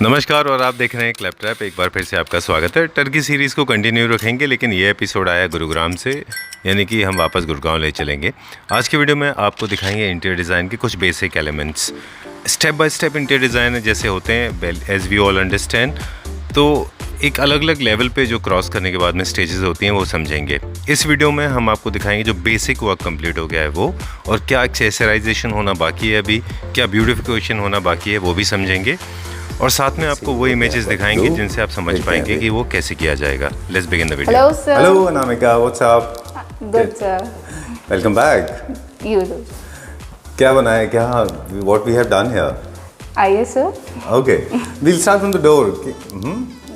नमस्कार और आप देख रहे हैं क्लब ट्रैप। एक बार फिर से आपका स्वागत है। टर्की सीरीज़ को कंटिन्यू रखेंगे, लेकिन ये एपिसोड आया गुरुग्राम से, यानी कि हम वापस गुड़गांव ले चलेंगे। आज की वीडियो में आपको दिखाएंगे इंटीरियर डिज़ाइन के कुछ basic elements. Step by step interior design जैसे होते हैं, एज वी ऑल अंडरस्टैंड, तो एक अलग अलग लेवल पे जो क्रॉस करने के बाद में स्टेजेस होती हैं वो समझेंगे। इस वीडियो में हम आपको दिखाएंगे जो बेसिक वर्क कंप्लीट हो गया है वो, और क्या एक्सेसराइजेशन होना बाकी है अभी, क्या ब्यूटिफिकेशन होना बाकी है वो भी समझेंगे, और साथ में आपको वो इमेजेस दिखाएंगे जिनसे आप समझ पाएंगे कि वो कैसे किया जाएगा। Let's begin the video. Hello sir. Hello Anamika, what's up? Good sir. Welcome back. You do. क्या बना है, क्या what we have done here? आइए sir. Okay, we'll start from the door.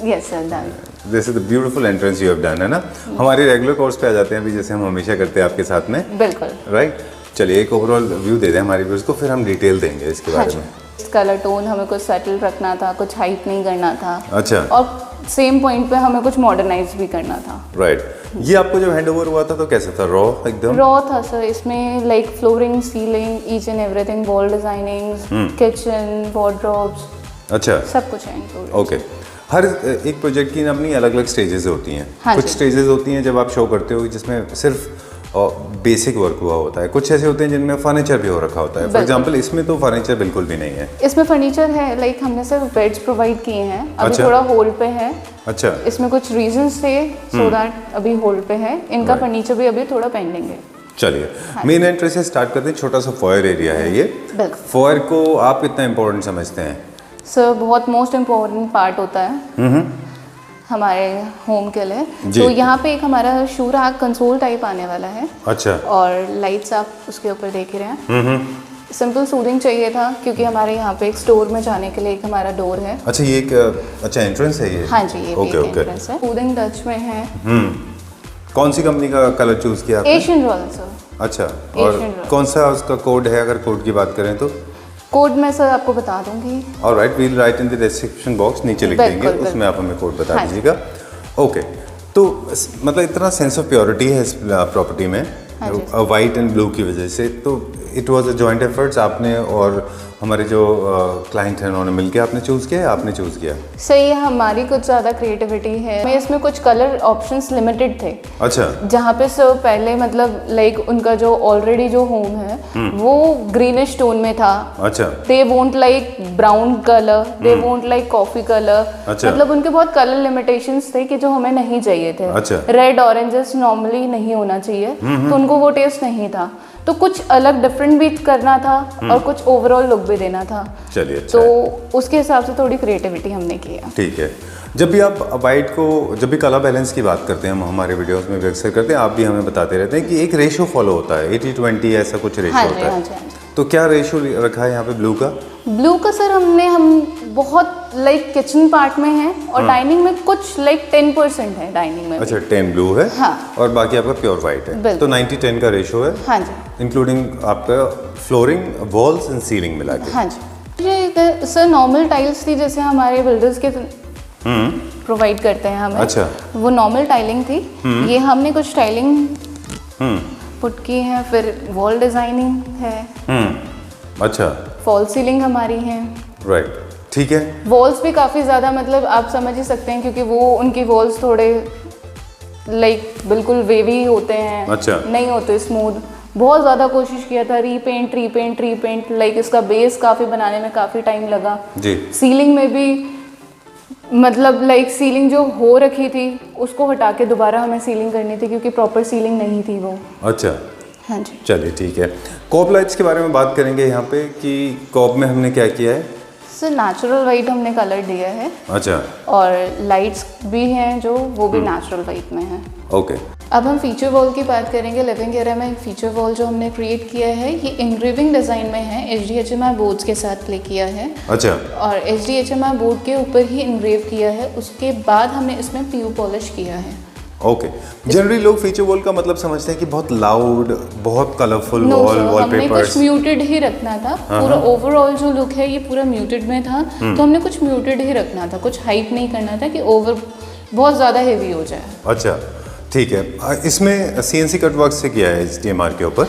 Yes sir, done. This is the beautiful entrance you have done, है ना? हमारे regular course पे आ जाते हैं अभी, जैसे हम हमेशा करते हैं आपके साथ में। बिल्कुल। राइट, चलिए एक ओवरऑल व्यू दे दें हमारे व्यूअर्स को, फिर हम डिटेल देंगे इसके बारे में। कलर टोन हमें कुछ सेटल रखना था, कुछ हाइट नहीं करना था। अच्छा। और सेम पॉइंट पे हमें कुछ मॉडर्नाइज भी करना था। राइट, ये आपको जब हैंड ओवर हुआ था तो कैसा था? रॉ एकदम? रॉ था सर। इसमें like flooring, ceiling, each and everything, wall designing, kitchen, wardrobes, अच्छा, सब कुछ है इंक्लूडेड। ओके। हर एक प्रोजेक्ट की अपनी अलग अलग स्टेजेस होती हैं। हाँ कुछ जी। स्टेजेस होती हैं जब आप शो करते हो जिसमें सिर्फ बेसिक वर्क हुआ होता है, कुछ ऐसे होते हैं जिनमें फर्नीचर भी हो रखा होता है। फॉर एग्जांपल इसमें तो फर्नीचर बिल्कुल भी नहीं है। इसमें फर्नीचर है, लाइक हमने सिर्फ बेड्स प्रोवाइड किए हैं। अभी अच्छा। थोड़ा होल्ड पे है। अच्छा, इसमें कुछ रीजंस थे, सो दैट अभी होल्ड पे है। इनका फर्नीचर भी अभी थोड़ा पेंडिंग है। चलिए मेन एंट्रेंस से स्टार्ट करते हैं। छोटा सा फॉयर एरिया है ये। बिल्कुल। फॉयर को आप कितना इम्पोर्टेंट समझते हैं? सर बहुत मोस्ट इम्पोर्टेंट पार्ट होता है हमारे होम के लिए। जी। तो यहाँ पे एक हमारा शू रैक कंसोल टाइप आने वाला है, अच्छा, और लाइट्स आप उसके ऊपर देख रहे हैं। सिंपल सूदिंग चाहिए था क्योंकि हमारे यहाँ पे एक स्टोर में जाने के लिए एक हमारा डोर है। अच्छा, ये एक अच्छा एंट्रेंस है ये? हाँ जी, ये ओके एक ओके। एंट्रेंस है। सूदिंग टच में है। कौन सी कंपनी का कलर चूज किया आपने? Asian royal sir. अच्छा, Asian और Royal। कौन सा उसका कोड है, अगर कोड की बात करें तो? कोड मैं सर आपको बता दूंगी। Alright, we'll write in the description box, नीचे लिख बिल्कुल, देंगे, बिल्कुल। उसमें आप हमें कोड बता हाँ जी। दीजिएगा। ओके, तो मतलब इतना सेंस ऑफ प्योरिटी है इस प्रॉपर्टी में, हाँ जी। वाइट एंड ब्लू की वजह से, तो it was a joint efforts. आपने और हमारे जो क्लाइंट हैं उन्होंने मिलकर आपने चूज़ किया, आपने चूज़ किया? सही है, हमारी कुछ ज़्यादा क्रिएटिविटी है। मैं इसमें कुछ कलर ऑप्शंस लिमिटेड थे। अच्छा, जहाँ पे सर पहले मतलब लाइक उनका जो ऑलरेडी जो होम है वो ग्रीनिश टोन में था। अच्छा, they won't like brown colour, they won't like coffee colour. अच्छा। मतलब उनके बहुत कलर लिमिटेशंस थे कि जो हमें नहीं चाहिए थे। अच्छा। रेड ऑरेंजेस नॉर्मली नहीं होना चाहिए, तो उनको वो टेस्ट नहीं था। तो कुछ अलग डिफरेंट भी करना था और कुछ ओवरऑल लुक भी देना था। चलिए, अच्छा तो है। उसके हिसाब से थोड़ी क्रिएटिविटी हमने किया। ठीक है। जब भी आप वाइट को, जब भी कलर बैलेंस की बात करते हैं, हम हमारे वीडियोस में भी अक्सर करते हैं, आप भी हमें बताते रहते हैं कि एक रेशो फॉलो होता है, 80-20 ऐसा कुछ रेशो हाँ जी, होता हाँ है। जी, हाँ जी। तो क्या रेशो रखा है यहाँ पे ब्लू का? ब्लू का सर हम बहुत लाइक किचन पार्ट में है, और डाइनिंग में कुछ लाइक 10% है डाइनिंग में। अच्छा, 10 ब्लू है। हाँ। और बाकी आपका प्योर वाइट है। बिल्कुल। तो 90-10 का रेशो है, हाँ जी, इंक्लूडिंग आपका फ्लोरिंग, वॉल्स एंड सीलिंग मिला के। हाँ जी। ये सर नॉर्मल टाइल्स थी जैसे हमारे बिल्डर्स के प्रोवाइड करते हैं हमें। अच्छा। वो नॉर्मल टाइलिंग थी। ये हमने कुछ टाइलिंग पुट की है, फिर वॉल डिजाइनिंग है। अच्छा, फॉल सीलिंग हमारी है। राइट, ठीक है। वॉल्स भी काफ़ी ज़्यादा मतलब आप समझ ही सकते हैं क्योंकि वो उनकी वॉल्स थोड़े लाइक बिल्कुल वेवी होते हैं। अच्छा। नहीं होते स्मूथ। बहुत ज़्यादा कोशिश किया था, रीपेंट लाइक इसका बेस काफ़ी बनाने में काफ़ी टाइम लगा जी। सीलिंग में भी मतलब लाइक सीलिंग जो हो रखी थी उसको हटा के दोबारा हमें सीलिंग करनी थी क्योंकि प्रॉपर सीलिंग नहीं थी वो। अच्छा, हाँ जी। चलिए ठीक है। कॉप लाइट्स के बारे में बात करेंगे यहाँ पे कि कॉप में हमने क्या किया है? सर नेचुरल वाइट हमने कलर दिया है, अच्छा, और लाइट्स भी हैं जो वो भी नेचुरल वाइट में है। ओके। अब हम फीचर वॉल की बात करेंगे। लिविंग एरिया में एक फीचर वॉल जो हमने क्रिएट किया है ये इंग्रेविंग डिज़ाइन में है, HDHMI बोर्ड्स के साथ प्ले किया है। अच्छा, और HDHMI बोर्ड के ऊपर ही इंग्रेव किया है, उसके बाद हमने इसमें PU पॉलिश किया है। ओके। जनरली लोग फीचर वॉल का मतलब समझते हैं कि बहुत लाउड, बहुत कलरफुल नो वॉल, सर, हमने वॉलपेपर्स। कुछ म्यूटेड ही रखना था। पूरा ओवरऑल जो लुक है ये पूरा म्यूटेड में था, तो हमने कुछ म्यूटेड ही रखना था, कुछ हाइप नहीं करना था कि ओवर बहुत ज़्यादा हेवी हो जाए। अच्छा, ठीक है। इसमें CNC कट वर्क से किया है HDMR के ऊपर?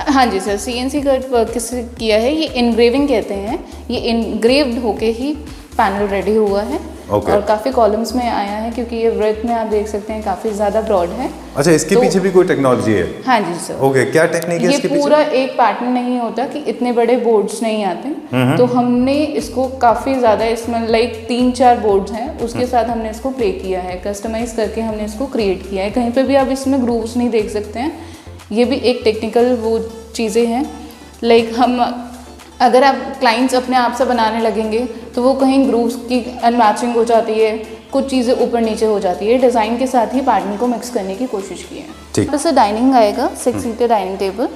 हाँ जी सर, CNC कट वर्क से किया है। ये इनग्रेविंग कहते हैं, ये इनग्रेव्ड होके ही पैनल रेडी हुआ है। Okay. और काफ़ी कॉलम्स में आया है क्योंकि ये ब्रेथ में आप देख सकते हैं काफ़ी ज़्यादा ब्रॉड है। अच्छा, इसके पीछे भी कोई टेक्नोलॉजी है? हाँ जी सर। ओके, क्या टेक्निक है ये इसके पूरा एक पैटर्न नहीं होता कि इतने बड़े बोर्ड्स नहीं आते, तो हमने इसको काफ़ी ज़्यादा, इसमें लाइक 3-4 बोर्ड्स हैं, उसके साथ हमने इसको प्ले किया है, कस्टमाइज़ करके हमने इसको क्रिएट किया है। कहीं पे भी आप इसमें ग्रूव्स नहीं देख सकते हैं, ये भी एक टेक्निकल वो चीज़ें हैं। लाइक हम अगर आप क्लाइंट्स अपने आप से बनाने लगेंगे तो वो कहीं ग्रूव्स की अनमैचिंग हो जाती है, कुछ चीज़ें ऊपर नीचे हो जाती है। डिज़ाइन के साथ ही पैटर्न को मिक्स करने की कोशिश की है। ठीक। यहाँ पे डाइनिंग आएगा, 6 सीटर डाइनिंग टेबल,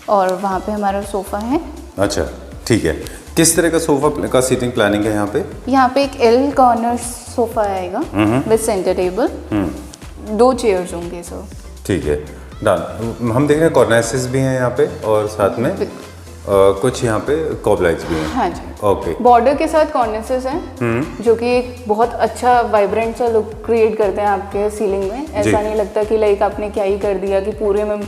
और वहाँ पे हमारा सोफ़ा है। अच्छा, ठीक है। किस तरह का सोफ़ा का सीटिंग प्लानिंग है यहाँ पे? यहाँ पे एक एल कॉर्नर सोफ़ा आएगा विद सेंटर टेबल, 2 चेयर्स होंगे सर। ठीक है, डन। हम देख रहे हैं कॉर्नेसेस भी हैं यहाँ पे और साथ में कुछ यहाँ पे कॉब लाइट्स भी हैं। हाँ जी। ओके। बॉर्डर के साथ कॉर्निसेस हैं जो कि एक बहुत अच्छा वाइब्रेंट सा लुक क्रिएट करते हैं आपके सीलिंग में। ऐसा नहीं लगता कि लाइक आपने क्या ही कर दिया, कि पूरे में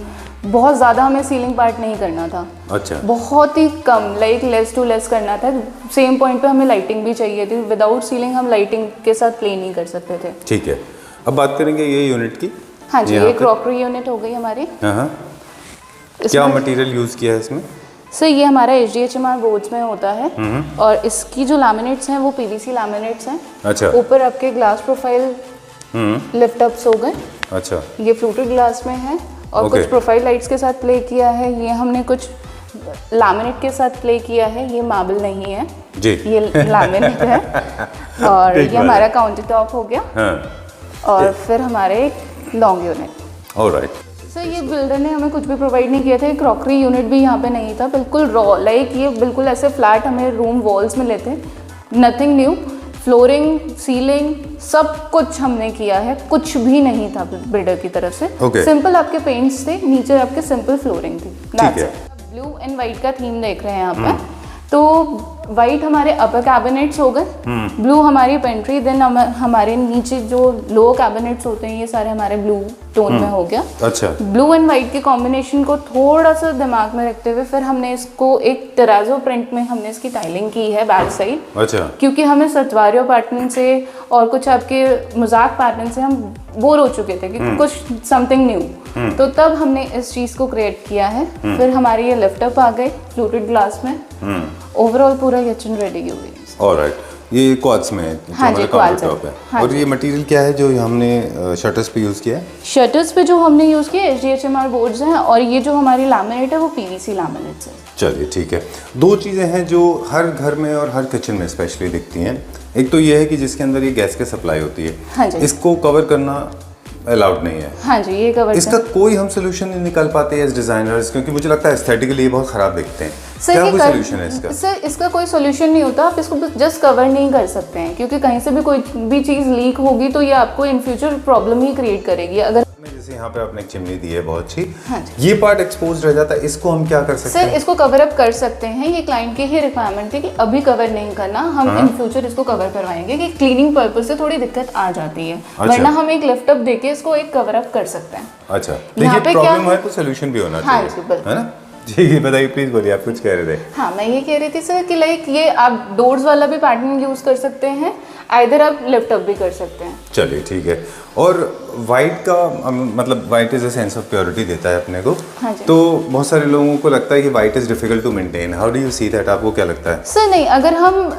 बहुत ज़्यादा हमें सीलिंग पार्ट नहीं करना था। अच्छा। बहुत ही कम, लाइक लेस टू लेस करना था। सेम पॉइंट पे हमें लाइटिंग भी चाहिए थी। विदाउट सीलिंग हम लाइटिंग के साथ प्ले नहीं कर सकते थे। ठीक है, अब बात करेंगे ये यूनिट की। हाँ जी, ये क्रॉकरी यूनिट हो गई हमारी। हाँ, क्या मटेरियल यूज़ किया है इसमें? सर ये हमारा HDHMR बोर्ड्स में होता है, और इसकी जो लैमिनेट्स हैं वो PVC लैमिनेट्स हैं। अच्छा। ऊपर आपके ग्लास प्रोफाइल लिफ्ट अप्स हो गए। अच्छा। ये फ्लूटेड ग्लास में है, और Okay. कुछ प्रोफाइल लाइट्स के साथ प्ले किया है। ये हमने कुछ लैमिनेट के साथ प्ले किया है, ये मार्बल नहीं है जी, ये लैमिनेट है। और ये हमारा काउंटर टॉप हो गया। हाँ। और फिर हमारे लॉन्ग यूनिट। ऑलराइट। सर ये बिल्डर ने हमें कुछ भी प्रोवाइड नहीं किया था। क्रॉकरी यूनिट भी यहाँ पे नहीं था, बिल्कुल रॉ, लाइक ये बिल्कुल ऐसे फ्लैट हमें रूम वॉल्स में लेते, नथिंग न्यू। फ्लोरिंग, सीलिंग, सब कुछ हमने किया है, कुछ भी नहीं था बिल्डर की तरफ से। Okay. सिंपल आपके पेंट्स थे, नीचे आपके सिंपल फ्लोरिंग थी। ठीक है। ब्लू एंड वाइट का थीम देख रहे हैं यहाँ पे। तो वाइट हमारे अपर कैबिनेट्स हो गए, ब्लू हमारी पेंट्री, देन हमारे नीचे जो लोअर कैबिनेट्स होते हैं ये सारे हमारे ब्लू टोन में हो गया। अच्छा। ब्लू एंड वाइट के कॉम्बिनेशन को थोड़ा सा दिमाग में रखते हुए फिर हमने इसको एक टेराजो प्रिंट में हमने इसकी टाइलिंग की है बैक साइड। अच्छा। क्योंकि हमें सतवारियों पैटर्न से और कुछ आपके मजाक पैटर्न से हम बोर हो चुके थे कि कुछ समथिंग न्यू, तो तब हमने इस चीज़ को क्रिएट किया है। फिर हमारी ये लिफ्ट अप आ गए फ्लूटेड ग्लास में। ओवरऑल पूरा किचन रेडी हो गई। ऑलराइट, ये क्वार्ट्स में है जो हाँ जी, हमारा क्वार्ट्स काउंटर टॉप है। है। हाँ और जी। ये मटेरियल क्या है जो हमने शटर्स पे यूज़ किया है? शटर्स पे जो हमने यूज़ किया HDHMR बोर्ड्स हैं, और ये जो हमारी लैमिनेट है वो PVC लैमिनेट्स है। चलिए ठीक है। 2 चीज़ें हैं जो हर घर में और हर किचन में स्पेशली दिखती हैं। एक तो ये है कि जिसके अंदर ये गैस की सप्लाई होती है। हाँ जी। इसको कवर करना अलाउड नहीं है। हाँ जी, ये कवर इसका कोई हम सोल्यूशन नहीं निकाल पाते एज डिजाइनर्स, क्योंकि मुझे लगता है एस्थेटिकली ये बहुत ख़राब दिखते हैं। क्या कोई सोल्यूशन है इसका? सर इसका कोई सोल्यूशन नहीं होता। आप इसको जस्ट कवर नहीं कर सकते हैं, क्योंकि कहीं से भी कोई भी चीज़ लीक होगी तो ये आपको in future problem he create करेगी। अगर जैसे यहाँ पे आपने एक चिमनी दी है बहुत अच्छी, हाँ ये पार्ट एक्सपोज रह जाता है, इसको हम क्या कर सकते हैं? सर इसको कवर अप कर सकते हैं। ये क्लाइंट की ही रिक्वायरमेंट थी कि अभी कवर नहीं करना, हम इन फ्यूचर इसको कवर करवाएंगे, कि क्लीनिंग पर्पज से थोड़ी दिक्कत आ जाती है। वरना हम एक लिफ्ट अप देके इसको एक कवर अप कर सकते हैं। अच्छा, यहाँ देखिए पे क्या प्रॉब्लम है तो सोल्यूशन भी होना हाँ चाहिए, जी, बिल्कुल। है ना? जी बताइए, प्लीज बोलिए, आप कुछ कह रहे थे। हाँ, मैं ये कह रही थी सर कि लाइक ये आप डोर्स वाला भी पैटर्न यूज कर सकते हैं, आइदर आप लिफ्ट अप भी कर सकते हैं। चलिए ठीक है। और वाइट का मतलब white is a sense of purity देता है अपने को। हाँ जी। तो बहुत सारे लोगों को लगता है कि white is difficult to maintain. How do you see that? आपको क्या लगता है? सर नहीं, अगर हम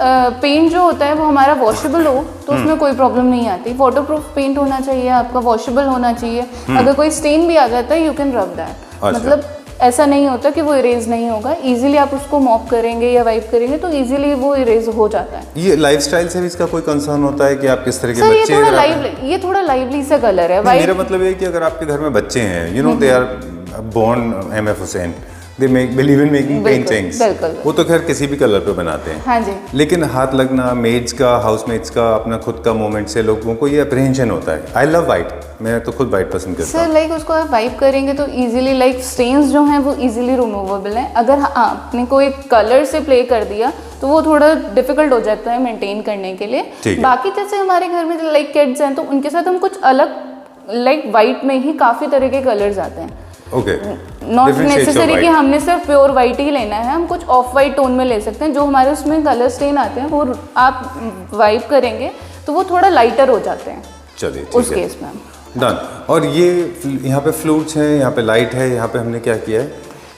पेंट जो होता है वो हमारा वॉशेबल हो तो उसमें कोई प्रॉब्लम नहीं आती। वाटरप्रूफ पेंट होना चाहिए आपका, वॉशेबल होना चाहिए। अगर कोई स्टेन भी आ जाता है यू कैन रब दैट। अच्छा। मतलब ऐसा नहीं होता कि वो इरेज नहीं होगा। इजीली आप उसको मॉप करेंगे या वाइप करेंगे तो इजीली वो इरेज हो जाता है। ये लाइफस्टाइल से भी इसका कोई कंसर्न होता है कि आप किस तरह के सर बच्चे? ये थोड़ा लाइवली सा कलर है। मेरा मतलब है कि अगर आपके घर में बच्चे हैं, you know they are born MF Hussain, they believe in making paintings, वो तो खैर किसी भी कलर पे बनाते हैं। हाँ जी। लेकिन हाथ लगना, मेड्स का, हाउसमेट्स का, अपना खुद का मोमेंट से लोगों को ये अप्रहेंशन होता है। आई लव वाइट, मैं तो खुद वाइट पसंद करता हूँ। सर लाइक उसको आप वाइप करेंगे तो इजीली लाइक स्टेन्स जो हैं वो इजीली रिमूवेबल हैं। अगर आपने कोई कलर से प्ले कर दिया तो वो थोड़ा डिफिकल्ट हो जाता है मेंटेन करने के लिए। बाकी जैसे हमारे घर में लाइक किड्स हैं तो उनके साथ हम कुछ अलग लाइक वाइट में ही काफ़ी तरह के कलर्स आते हैं। Okay, not Different shades of necessary कि white. हमने सिर्फ प्योर वाइट ही लेना है, हम कुछ ऑफ वाइट टोन में ले सकते हैं। जो हमारे उसमें कलर स्टेन आते हैं वो आप वाइप करेंगे तो वो थोड़ा लाइटर हो जाते हैं चलिए ठीक उस है, केस में। डन। और ये यहाँ पे फ्लूट्स हैं, यहाँ पे लाइट है, यहाँ पे हमने क्या किया है?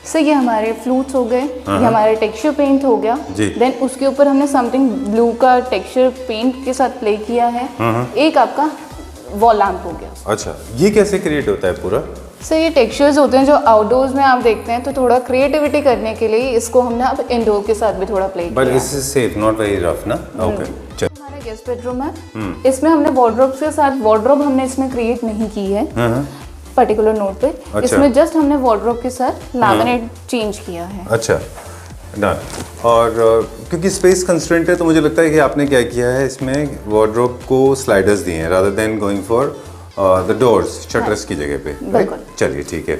सर ये हमारे फ्लूट्स हो गए, ये हमारे टेक्सचर पेंट हो गया। जी। देन उसके ऊपर हमने समथिंग ब्लू का टेक्सचर पेंट के साथ प्ले किया है। एक आपका वॉल लैम्प हो गया। अच्छा, ये कैसे क्रिएट होता है पूरा? सर ये टेक्सचर्स होते हैं जो आउटडोर्स में आप देखते हैं, तो थोड़ा क्रिएटिविटी करने के लिए इसको हमने अब इंडोर के साथ भी थोड़ा प्ले बट किया है। इस सेफ, नॉट वेरी रफ ना? ओके, चल। हमारा गेस्ट बेडरूम है, इसमें हमने वार्डरोब के साथ, वार्डरोब हमने इसमें क्रिएट नहीं की है पर्टिकुलर नोट पे। अच्छा। इसमें जस्ट हमने वार्डरोब के साथ लैमिनेट चेंज किया है। अच्छा, डन। और क्योंकि स्पेस कंस्ट्रेंट है तो मुझे लगता है कि आपने क्या किया है, इसमें वार्डरोब को स्लाइडर्स दिए हैं rather than going for the doors, shutters की जगह पे। बिल्कुल। चलिए ठीक है,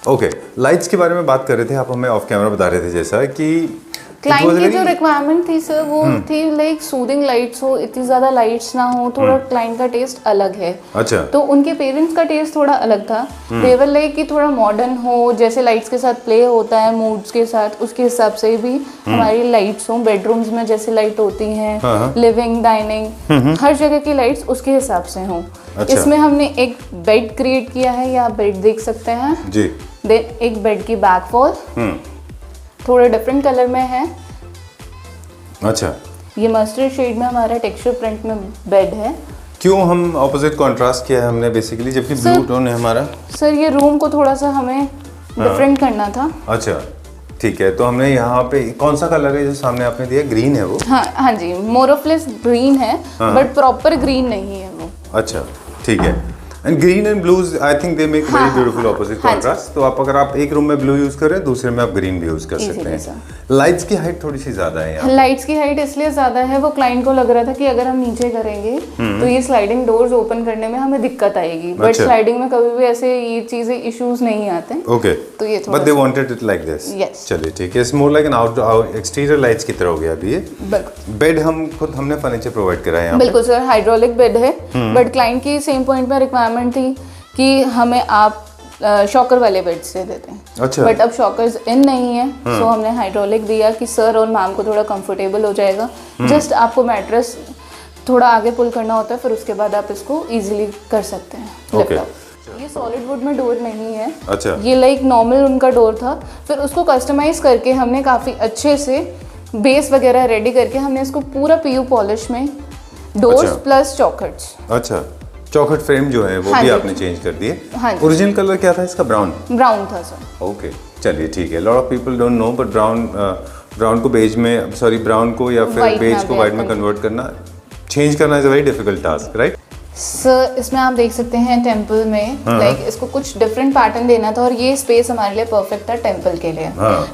ओके। लाइट्स के बारे में बात कर रहे थे आप, हमें ऑफ कैमरा बता रहे थे जैसा कि क्लाइंट की जो रिक्वायरमेंट थी सर वो थी लाइक सूदिंग लाइट्स हो, इतनी ज़्यादा लाइट्स ना हो, थोड़ा क्लाइंट का टेस्ट अलग है। अच्छा, तो उनके पेरेंट्स का टेस्ट थोड़ा अलग था। देवर लाइक कि थोड़ा मॉडर्न हो, जैसे लाइट्स के साथ प्ले होता है मूड्स के साथ, उसके हिसाब से भी हमारी लाइट्स हो। बेडरूम्स में जैसे लाइट होती हैं, लिविंग डाइनिंग हर जगह की लाइट्स उसके हिसाब से हों। अच्छा। इसमें हमने एक बेड क्रिएट किया है, ये आप बेड देख सकते हैं। जी। देन एक बेड की बैक वॉल थोड़ा डिफरेंट कलर में है। अच्छा, ये मस्टर्ड शेड में हमारा टेक्सचर प्रिंट में बेड है। क्यों हम ऑपोजिट कंट्रास्ट किया है हमने बेसिकली, जबकि ब्लू टोन है हमारा? सर ये रूम को थोड़ा सा हमें डिफरेंट करना था। अच्छा ठीक है, तो हमने यहाँ पे कौन सा कलर है जो सामने आपने दिया, ग्रीन है वो? हाँ जी, मोर ऑफ लेस ग्रीन है बट प्रॉपर ग्रीन नहीं है वो। अच्छा ठीक है। And green and blues I think they make very beautiful opposite contrast. तो आप अगर आप एक रूम में ब्लू यूज कर रहे हैं, दूसरे में आप ग्रीन भी यूज कर सकते हैं। लाइट्स की हाइट थोड़ी सी ज्यादा है यहाँ। लाइट्स की हाइट इसलिए ज्यादा है, वो क्लाइंट को लग रहा था कि अगर हम नीचे करेंगे तो ये स्लाइडिंग डोर्स ओपन करने में हमें दिक्कत आएगी, बट स्लाइडिंग में कभी भी ऐसे ये चीजें इश्यूज नहीं आते। ओके, तो ये थोड़ा but they wanted it like this. Yes. चलिए ठीक है, it's more like an out exterior lights की तरह हो गया अभी ये। बेड हम खुद हमने फर्नीचर प्रोवाइड करा है यहाँ पे। बिल्कुल सर, हाइड्रोलिक बेड है, बट क्लाइंट की सेम पॉइंट में रिक्वायरमेंट थी कि हमें आप शॉकर वाले बेड से देते हैं। अच्छा। बट अब शॉकर्स इन नहीं है, सो हमने हाइड्रोलिक दिया कि सर और मैम को थोड़ा कंफर्टेबल हो जाएगा। जस्ट आपको मैट्रेस थोड़ा आगे पुल करना होता है, फिर उसके बाद आप इसको इजीली कर सकते हैं लिफ्ट अप। ये सॉलिड वुड में डोर नहीं है। अच्छा। ये लाइक नॉर्मल उनका डोर था, फिर उसको कस्टमाइज करके हमने काफ़ी अच्छे से बेस वगैरह रेडी करके हमने इसको पूरा पीयू पॉलिश में डोर्स अच्छा। प्लस चौखट्स। अच्छा, चौखट फ्रेम जो है वो हाँ भी जी। आपने चेंज कर दिए। हाँ जी। ओरिजिनल कलर क्या था इसका? ब्राउन। ब्राउन था सर। ओके चलिए ठीक है। Lot of people don't know but brown को बेज में, सॉरी ब्राउन को या फिर White बेज में को वाइट में कन्वर्ट करना, चेंज करना is a very difficult task, right? Sir इसमें आप देख सकते हैं टेम्पल में लाइक इसको कुछ डिफरेंट पैटर्न देना था और ये स्पेस हमारे लिए परफेक्ट था टेम्पल के लिए।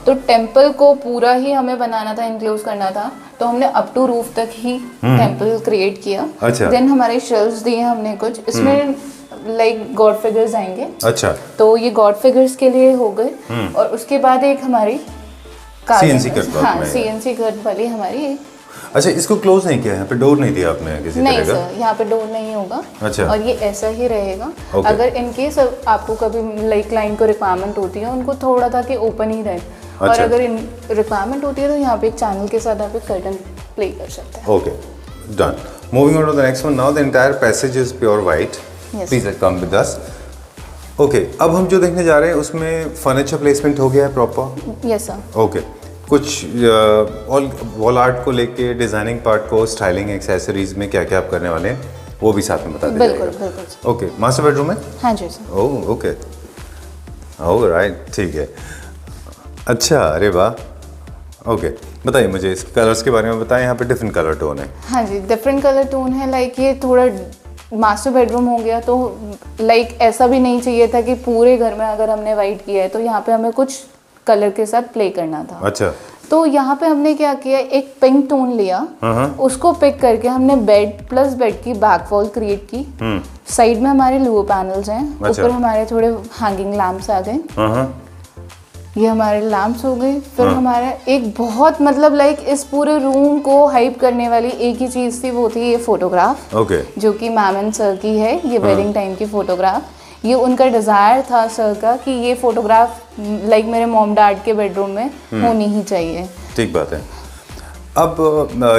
तो टेम्पल को पूरा ही हमें बनाना था, इंक्लूड करना था, तो हमने अप टू रूफ तक ही टेम्पल क्रिएट किया। अच्छा। देन हमारे शेल्व्स दिए हमने कुछ, इसमें लाइक गॉड फिगर्स आएंगे। अच्छा, तो ये गॉड फिगर्स के लिए हो गए। और उसके बाद एक हमारी CNC कट वर्क हाँ में। CNC कट वाली हमारी। अच्छा, इसको क्लोज नहीं किया, यहाँ पे डोर नहीं दिया आपने किसी नहीं तरह का? सर, यहाँ पे डोर नहीं होगा। अच्छा। और ये ऐसा ही रहेगा। Okay. अगर इन केस आपको कभी लाइक क्लाइंट को रिक्वायरमेंट होती है, उनको थोड़ा था कि ओपन ही रहे। और अच्छा। अगर इन रिक्वायरमेंट होती है तो यहाँ पे एक चैनल के साथ आप एक कर्टन प्ले कर सकते हैं। Okay done. Moving on to the next one now, the entire passage is pure white. Yes. Please come with us. Okay, अब हम जो देखने जा रहे हैं उसमें फर्नीचर प्लेसमेंट हो गया है प्रॉपर? Yes sir. ओके, कुछ वॉल आर्ट को लेके, डिजाइनिंग पार्ट को, स्टाइलिंग, एक्सेसरीज में क्या क्या आप करने वाले हैं वो भी साथ में बता दीजिए। बिल्कुल बिल्कुल। ओके, मास्टर बेडरूम है? हाँ जी sir. Oh okay, oh right, ठीक है। अच्छा, अरे वाह। ओके, बताइए मुझे इस कलर्स के बारे में बताएं। यहाँ पे डिफरेंट कलर टोन है। हाँ जी, डिफरेंट कलर टोन है। लाइक ये थोड़ा मास्टर बेडरूम हो गया, तो लाइक ऐसा भी नहीं चाहिए था कि पूरे घर में अगर हमने वाइट किया है, तो यहाँ पे हमें कुछ कलर के साथ प्ले करना था। अच्छा। तो यहाँ पे हमने क्या किया, एक पिंक टोन लिया, उसको पिक करके हमने बेड प्लस बेड की बैक वॉल क्रिएट की। साइड में हमारे लुओ पैनल्स हैं। अच्छा। ऊपर हमारे थोड़े हैंगिंग लैम्प्स आ गए। ये हमारे लैम्प्स हो गए। फिर हमारा एक बहुत मतलब लाइक इस पूरे रूम को हाइप करने वाली एक ही चीज़ थी, वो थी ये फोटोग्राफ। ओके। जो कि मैम एंड सर की है, ये वेडिंग टाइम की फोटोग्राफ। ये उनका डिज़ायर था सर का कि ये फोटोग्राफ लाइक मेरे मॉम डैड के बेडरूम में होनी ही चाहिए। ठीक बात है। अब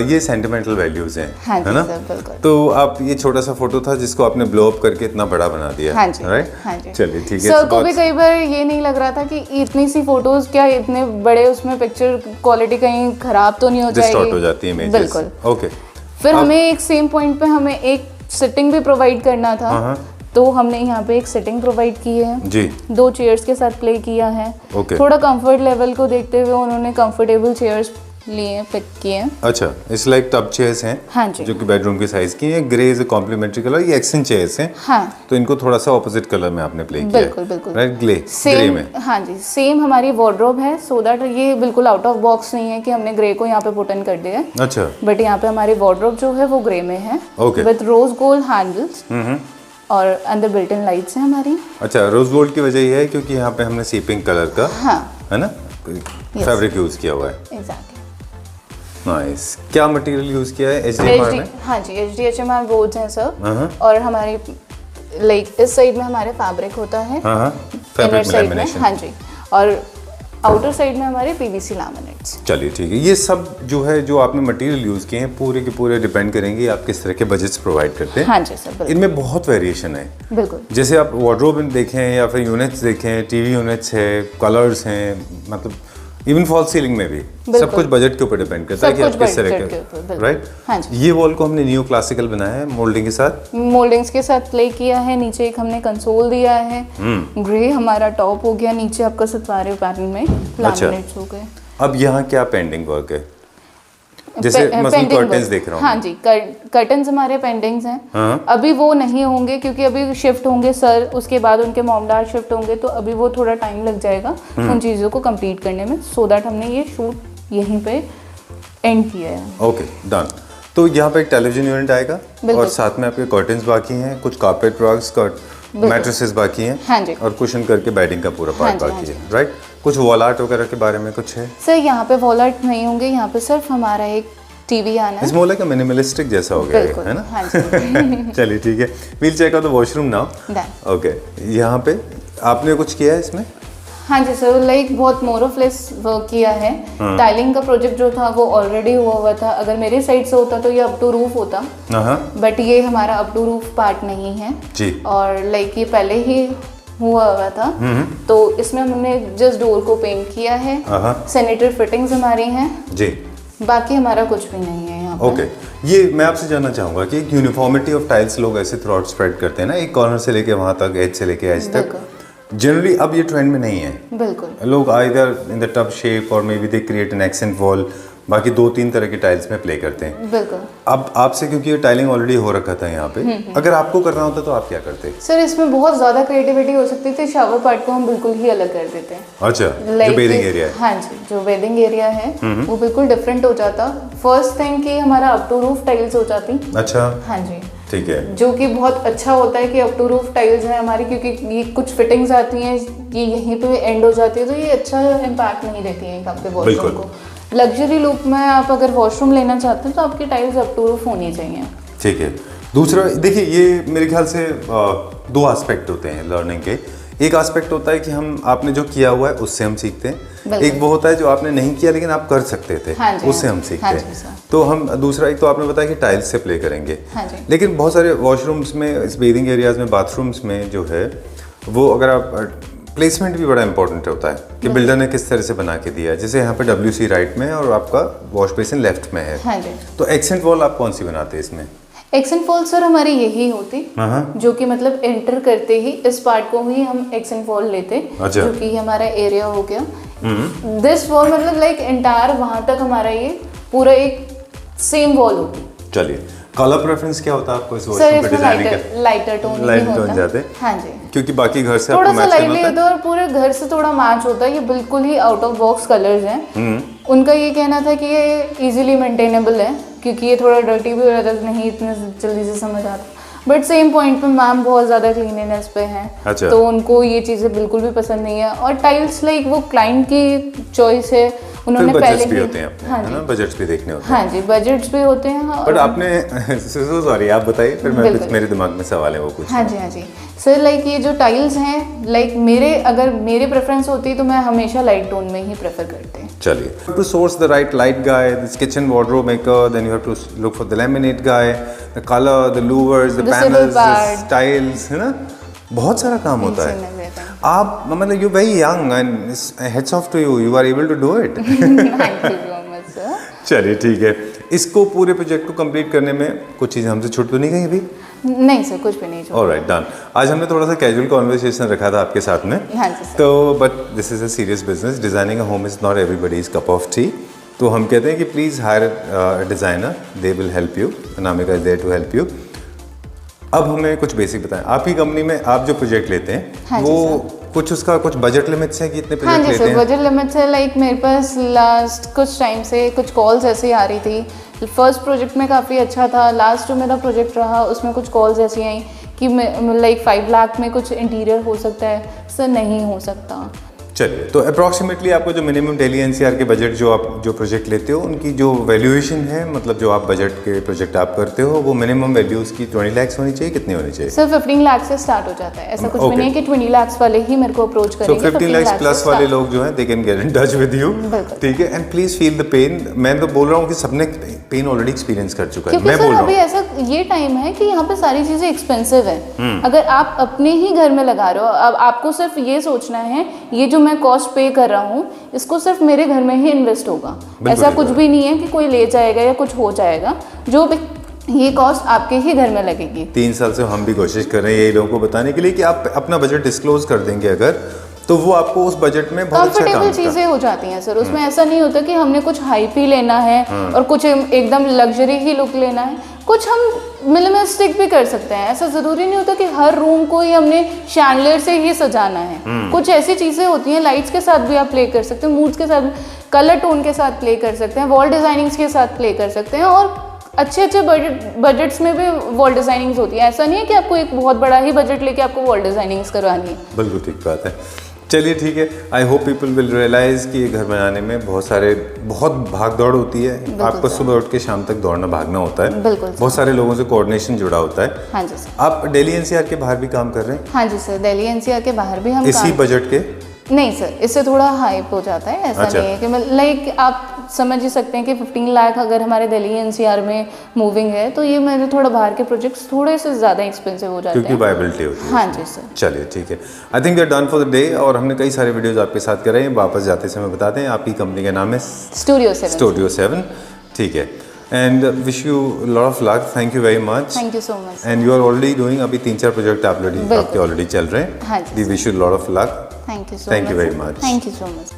ये सेंटिमेंटल वैल्यूज हैं, हाँ है ना? सर, बिल्कुल। तो आप ये छोटा सा फोटो था जिसको आपने ब्लो अप करके इतना बड़ा बना दिया, हाँ जी, राइट? हाँ जी। चलिए ठीक है। सर को भी कई बार ये नहीं लग रहा था कि इतनी सी फोटोज क्या इतने बड़े उसमें पिक्चर क्वालिटी कहीं खराब तो नहीं हो जाएगी, डिस्टॉर्ट हो जाती है इमेजेस। बिल्कुल। ओके। फिर हमें एक सेम पॉइंट पे हमें एक सिटिंग भी प्रोवाइड करना था, तो हमने यहाँ पे एक सिटिंग प्रोवाइड की है जी। 2 चेयर्स के साथ प्ले किया है। ओके। थोड़ा कंफर्ट लेवल को देखते हुए उन्होंने कंफर्टेबल चेयर्स लिए पिक किए। अच्छा, इस लाइक टब चेयर्स हैं, हाँ जी, जो कि बेडरूम के साइज की हैं। Grey is a complementary colour, ये एक्सेंट चेयर्स हैं। हाँ, तो इनको थोड़ा सा ऑपोजिट कलर में आपने प्ले किया बिल्कुल बिल्कुल, राइट? ग्रे सेम में। हाँ जी, सेम हमारी वार्डरोब है, सो दैट ये बिल्कुल आउट ऑफ बॉक्स नहीं है कि हमने ग्रे को यहाँ पे पुट इन कर दिया है। अच्छा, बट यहाँ पे हमारी वार्डरोब जो है वो ग्रे में है, okay. With rose gold handles और अंदर बिल्ट इन लाइट्स हैं हमारी। अच्छा, रोज गोल्ड की वजह ये है क्योंकि यहाँ पे हमने सी पिंक कलर का, हाँ, है ना, फैब्रिक यूज किया हुआ है। एग्जैक्टली। नाइस। क्या मटेरियल यूज किया है? HDMR में? हाँ जी, HDHMR बोर्ड्स हैं सर। और हमारी लाइक इस साइड में हमारे फैब्रिक होता है, हाँ, इनर फैब्रिक साइड में, लैमिनेशन। हाँ जी, और आउटर साइड में हमारे PVC लैमिनेट्स। चलिए ठीक है। ये सब जो है, जो आपने मटेरियल यूज किए हैं, पूरे के पूरे डिपेंड करेंगे आप किस तरह के बजट्स प्रोवाइड करते हैं। हाँ जी सर, बिल्कुल इनमें बहुत वेरिएशन है। बिल्कुल। जैसे आप वार्डरोब देखें या फिर यूनिट्स देखें, टीवी यूनिट्स है, कलर्स हैं, मतलब इवन फॉल सीलिंग में भी सब कुछ बजट के ऊपर डिपेंड करता है कि आप किस तरह के, राइट? हाँ जी। ये वॉल को हमने न्यू क्लासिकल बनाया है मोल्डिंग के साथ, मोल्डिंग्स के साथ प्ले किया है। नीचे एक हमने कंसोल दिया है, ग्रे हमारा टॉप हो गया, नीचे आपका सतवारे पैटर्न में लैमिनेट्स हो गए। अब यहाँ क्या पेंडिंग वर्क है? जैसे मसलन कर्टेंस देख रहा हूँ। हाँ जी, कर्टन्स हमारे पेंडिंग्स हैं। अभी वो नहीं होंगे क्योंकि अभी शिफ्ट होंगे सर, उसके बाद उनके मॉम डैड शिफ्ट होंगे, तो अभी वो थोड़ा टाइम लग जाएगा उन चीज़ों को कंप्लीट करने में, सो दैट हमने ये शूट यहीं पे एंड किया है। Okay, done. तो यहाँ पे एक टेलीविजन यूनिट आएगा और साथ में आपके कर्टेंस बाकी हैं, कुछ कारपेट रग्स, मैट्रेसेस बाकी हैं, हाँ जी, और कुशन करके बेडिंग का पूरा पार्ट बाकी है, राइट? कुछ वॉल आर्ट वगैरह के बारे में कुछ है? सर यहाँ पे वॉल आर्ट नहीं होंगे, यहाँ पे सिर्फ हमारा एक टीवी आना है। इसमें बोला कि मिनिमलिस्टिक जैसा हो गया है ना? हाँ जी। चलिए ठीक है। We'll check out the washroom now. Okay, यहाँ पे आपने कुछ किया है इसमें? हाँ जी सर, लाइक बहुत मोर ऑफ लेस वर्क किया है। टाइलिंग का प्रोजेक्ट जो था वो ऑलरेडी हुआ था। अगर मेरे साइड से होता तो ये अप टू रूफ होता, बट ये हमारा अप टू रूफ पार्ट नहीं है जी। और लाइक ये पहले ही हुआ था, तो इसमें हमने जस्ट डोर को पेंट किया है। सैनिटरी फिटिंग्स हमारी हैं जी, बाकी हमारा कुछ भी नहीं है यहाँ पे। ओके, ये मैं आपसे जानना चाहूँगा कि एक यूनिफॉर्मिटी ऑफ टाइल्स लोग ऐसे थ्रू आउट स्प्रेड करते हैं ना, एक कॉर्नर से लेके वहाँ तक, एज से लेके एज तक, जनरली अब ये ट्रेंड में नहीं है। बिल्कुल। लोग either in the tub shape और maybe they create an accent wall, बाकी 2-3 तरह के टाइल्स में प्ले करते हैं। बिल्कुल। अब आपसे, क्योंकि ये टाइलिंग ऑलरेडी हो रखा था यहाँ पे, अगर आपको करना होता तो आप क्या करते? सर इसमें बहुत ज़्यादा क्रिएटिविटी हो सकती थी, शावर पार्ट को हम बिल्कुल ही अलग कर देते हैं। अच्छा, जो बेदिंग एरिया है। हाँ जी, जो बेदिंग एरिया है वो बिल्कुल डिफरेंट हो जाता। फर्स्ट थिंग कि हमारा अप टू रूफ टाइल्स हो जाती। अच्छा, हाँ जी, ठीक है, जो कि बहुत अच्छा होता है कि अप टू रूफ टाइल्स है हमारी, क्योंकि ये कुछ फिटिंग्स आती हैं ये यहीं पे एंड हो जाती है, तो ये अच्छा इम्पैक्ट नहीं देती है आपके वॉशरूम को। लग्जरी लुक में आप अगर वॉशरूम लेना चाहते हैं तो आपकी टाइल्स अप टू रूफ होनी चाहिए। ठीक है। दूसरा देखिए, ये मेरे ख्याल से 2 एस्पेक्ट होते हैं लर्निंग के। एक एस्पेक्ट होता है कि हम आपने जो किया हुआ है उससे हम सीखते हैं, एक वो होता है जो आपने नहीं किया लेकिन आप कर सकते थे, हाँ उससे हम सीखते हैं। तो हम दूसरा, एक तो आपने बताया कि टाइल्स से प्ले करेंगे, लेकिन बहुत सारे वॉशरूम्स में, इस बेदिंग एरियाज में, बाथरूम्स में जो है वो, अगर आप प्लेसमेंट भी बड़ा इंपॉर्टेंट होता है कि बिल्डर ने किस तरह से बना के दिया है। जैसे यहाँ पे WC राइट में और आपका वॉश बेसिन लेफ्ट में है, हाँ जी। तो एक्सेंट वॉल आप कौन सी बनाते हैं इसमें? एक्सेंट वॉल सर हमारी यही होती, जो कि मतलब एंटर करते ही इस पार्ट को ही हम एक्सेंट वॉल लेते, जो कि हमारा एरिया हो गया। दिस वॉल मतलब लाइक एंटायर वहां तक हमारा ये पूरा एक सेम वॉल होती। चलिए, कलर प्रेफरेंस क्या होता है आपको इस वॉशरूम पे डिजाइनिंग का? लाइटर टोन जाते हैं, हाँ जी, क्योंकि बाकी घर से थोड़ा आपको सा मैच करना होता है और पूरे घर से थोड़ा मैच होता है। ये बिल्कुल ही आउट ऑफ बॉक्स कलर्स हैं। उनका ये कहना था कि ये इजीली मेंटेनेबल है, क्योंकि ये थोड़ा डर्टी भी हो जाता है, नहीं इतने जल्दी से समझ आता। बट सेम पॉइंट पे मैम बहुत ज़्यादा क्लीनिनेस पे हैं, तो उनको ये चीज़ें बिल्कुल भी पसंद नहीं है। और टाइल्स लाइक वो क्लाइंट की चॉइस है, उन्होंने फिर पहले बजट्स भी ही होते हैं अपने, हाँ है ना, बजट्स भी देखने होते हाँ जी बजट्स भी होते हैं हाँ, बट आपने सॉरी आप बताइए फिर मैं कुछ मेरे दिमाग में सवाल है वो कुछ। हाँ जी सर लाइक ये जो टाइल्स हैं लाइक अगर मेरे प्रेफरेंस होती तो मैं हमेशा लाइट टोन में ही प्रेफर करते हैं। चलिए to source the right light guy, this kitchen wardrobe maker, then you have to look for the laminate guy, the colour, the louvers, the panels, the tiles, है ना, बहुत सारा काम होता है। आप मतलब you very young and heads off to you, you are able to do it. Thank you so much sir. चलिए ठीक है, इसको पूरे प्रोजेक्ट को कंप्लीट करने में कुछ चीज़ें हमसे छूट तो नहीं गई अभी? नहीं सर कुछ भी नहीं छूट। Alright done. आज हमने थोड़ा सा कैजुअल कॉन्वर्सेशन रखा था आपके साथ में। हाँ जी सर। तो but this is a serious business, designing a home is not everybody's cup of tea. तो हम कहते हैं कि please hire designer, they will help you, Anamika is there to help you. अब हमें कुछ बेसिक बताएं, आपकी कंपनी में आप जो प्रोजेक्ट लेते हैं हाँ वो कुछ उसका कुछ बजट लिमिट्स है कि इतने हाँ प्रोजेक्ट जी लेते सर हैं? बजट लिमिट्स है लाइक मेरे पास लास्ट कुछ टाइम से कुछ कॉल्स ऐसे ही आ रही थी। फर्स्ट प्रोजेक्ट में काफ़ी अच्छा था, लास्ट जो मेरा प्रोजेक्ट रहा उसमें कुछ कॉल्स ऐसी आई कि लाइक 5 लाख में कुछ इंटीरियर हो सकता है। सर नहीं हो सकता। चलिए तो अप्रॉक्सीमेटली आपको जो मिनिमम दिल्ली एनसीआर के बजट जो आप जो प्रोजेक्ट लेते हो उनकी जो वैल्यूएशन है, मतलब जो आप बजट के प्रोजेक्ट आप करते हो वो मिनिमम वैल्यू उसकी 20 लाख होनी चाहिए, कितनी होनी चाहिए? सर 15 लाख से स्टार्ट हो जाता है, ऐसा कुछ भी नहीं है कि 20 लाख वाले ही मेरे को अप्रोच करेंगे। 15 लाख प्लस वाले लोग जो हैं they can get in touch with you, ठीक है। And please feel the pain. मैं तो बोल रहा हूँ कि सबने पेन ऑलरेडी एक्सपीरियंस कर चुका है। मैं बोल रहा हूँ अभी ऐसा ये टाइम है कि यहाँ पे सारी चीज़ें एक्सपेंसिव है। अगर आप अपने ही घर में लगा रहे हो, अब आपको सिर्फ ये सोचना है ये जो मैं कॉस्ट पे कर रहा हूँ इसको सिर्फ मेरे घर में ही इन्वेस्ट होगा। ऐसा कुछ भी नहीं है कि कोई ले जाएगा या कुछ हो जाएगा, जो भी ये कॉस्ट आपके ही घर में लगेगी। 3 साल से हम भी कोशिश कर रहे हैं यही लोगों को बताने के लिए कि आप अपना बजट डिस्क्लोज कर देंगे अगर, तो वो आपको उस बजट में बहुत अच्छा काम कंफर्टेबल चीजें हो जाती हैं सर। उसमें ऐसा नहीं होता कि हमने कुछ हाइप ही लेना है और कुछ एकदम लग्जरी ही लुक लेना है। कुछ हम मिनिमलिस्टिक भी कर सकते हैं। ऐसा जरूरी नहीं होता कि हर रूम को ही हमने शैंडलियर से ही सजाना है। कुछ ऐसी चीजें होती हैं, लाइट्स के साथ भी आप प्ले कर सकते हैं, मूड्स के साथ, कलर टोन के साथ प्ले कर सकते हैं, वॉल डिजाइनिंग्स के साथ प्ले कर सकते हैं। और अच्छे बजट्स में भी वॉल डिजाइनिंग्स होती है। ऐसा नहीं है कि आपको एक बहुत बड़ा ही बजट लेके आपको वॉल डिजाइनिंग्स करवानी है। बिल्कुल ठीक बात है। चलिए ठीक है, I hope people will realise कि ये घर बनाने में बहुत भाग दौड़ होती है। आपको सुबह उठ के शाम तक दौड़ना भागना होता है। बहुत सारे लोगों से कोऑर्डिनेशन जुड़ा होता है। हाँ जी सर। आप दिल्ली एनसीआर के बाहर भी काम कर रहे हैं? हाँ जी सर, दिल्ली एनसीआर के बाहर भी हम इसी बजट के? नहीं सर, इससे थोड़ा हाइप हो जाता है। ऐसा नहीं है कि लाइक आप समझ ही सकते हैं कि 15 लाख अगर हमारे दिल्ली एनसीआर में मूविंग है तो ये मेरे थोड़ा बाहर के प्रोजेक्ट्स थोड़े से ज़्यादा एक्सपेंसिव हो जाते हैं, क्योंकि वायबिलिटी होती है। हाँ जी सर। चलिए ठीक है, I think we are done for the day. और हमने कई सारे वीडियोस आपके साथ करे हैं। वापस जाते समय बता दें आपकी कंपनी का नाम है स्टूडियो 7, ठीक है। And wish you lot of luck, thank you very much. Thank you so much. And you are already doing, अभी 3-4 प्रोजेक्ट आपके ऑलरेडी चल रहे हैं। हाँ जी, we wish you lot of luck. Thank you very much. Thank you so much.